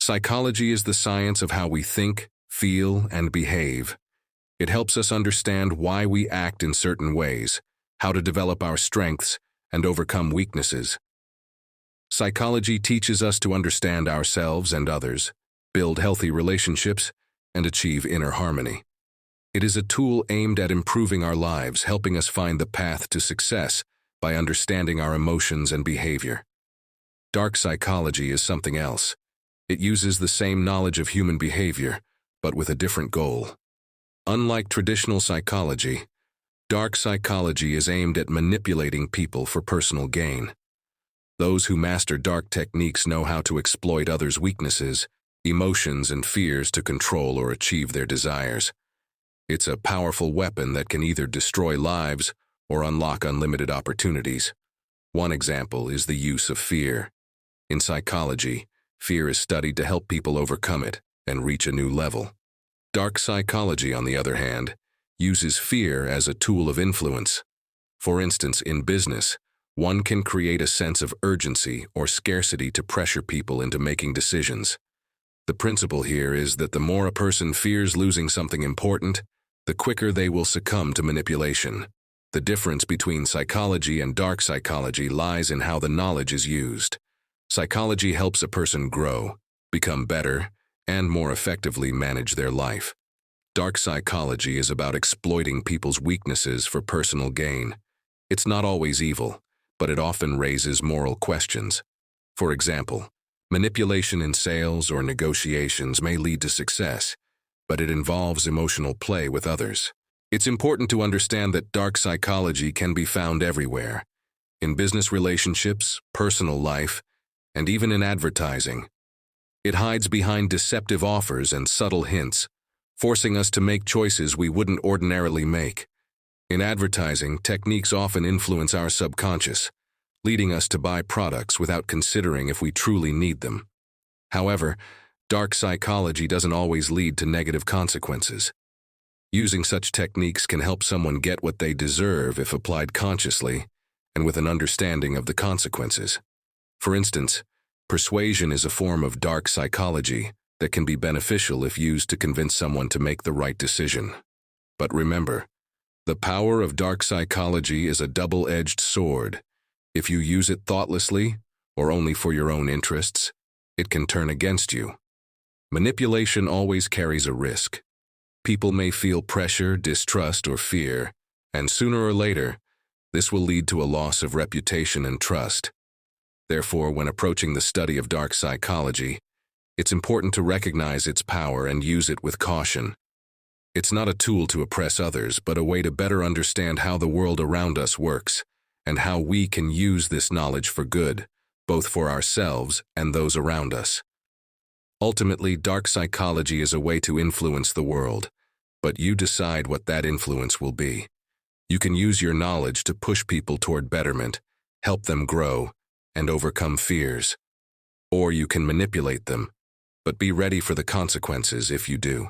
Psychology is the science of how we think, feel, and behave. It helps us understand why we act in certain ways, how to develop our strengths, and overcome weaknesses. Psychology teaches us to understand ourselves and others, build healthy relationships, and achieve inner harmony. It is a tool aimed at improving our lives, helping us find the path to success by understanding our emotions and behavior. Dark psychology is something else. It uses the same knowledge of human behavior, but with a different goal. Unlike traditional psychology, dark psychology is aimed at manipulating people for personal gain. Those who master dark techniques know how to exploit others' weaknesses, emotions, and fears to control or achieve their desires. It's a powerful weapon that can either destroy lives or unlock unlimited opportunities. One example is the use of fear. In psychology, fear is studied to help people overcome it and reach a new level. Dark psychology, on the other hand, uses fear as a tool of influence. For instance, in business, one can create a sense of urgency or scarcity to pressure people into making decisions. The principle here is that the more a person fears losing something important, the quicker they will succumb to manipulation. The difference between psychology and dark psychology lies in how the knowledge is used. Psychology helps a person grow, become better, and more effectively manage their life. Dark psychology is about exploiting people's weaknesses for personal gain. It's not always evil, but it often raises moral questions. For example, manipulation in sales or negotiations may lead to success, but it involves emotional play with others. It's important to understand that dark psychology can be found everywhere, in business relationships, personal life, and even in advertising. It hides behind deceptive offers and subtle hints, forcing us to make choices we wouldn't ordinarily make. In advertising, techniques often influence our subconscious, leading us to buy products without considering if we truly need them. However, dark psychology doesn't always lead to negative consequences. Using such techniques can help someone get what they deserve if applied consciously and with an understanding of the consequences. For instance, persuasion is a form of dark psychology that can be beneficial if used to convince someone to make the right decision. But remember, the power of dark psychology is a double-edged sword. If you use it thoughtlessly, or only for your own interests, it can turn against you. Manipulation always carries a risk. People may feel pressure, distrust, or fear, and sooner or later, this will lead to a loss of reputation and trust. Therefore, when approaching the study of dark psychology, it's important to recognize its power and use it with caution. It's not a tool to oppress others, but a way to better understand how the world around us works, and how we can use this knowledge for good, both for ourselves and those around us. Ultimately, dark psychology is a way to influence the world, but you decide what that influence will be. You can use your knowledge to push people toward betterment, help them grow, and overcome fears. Or you can manipulate them, but be ready for the consequences if you do.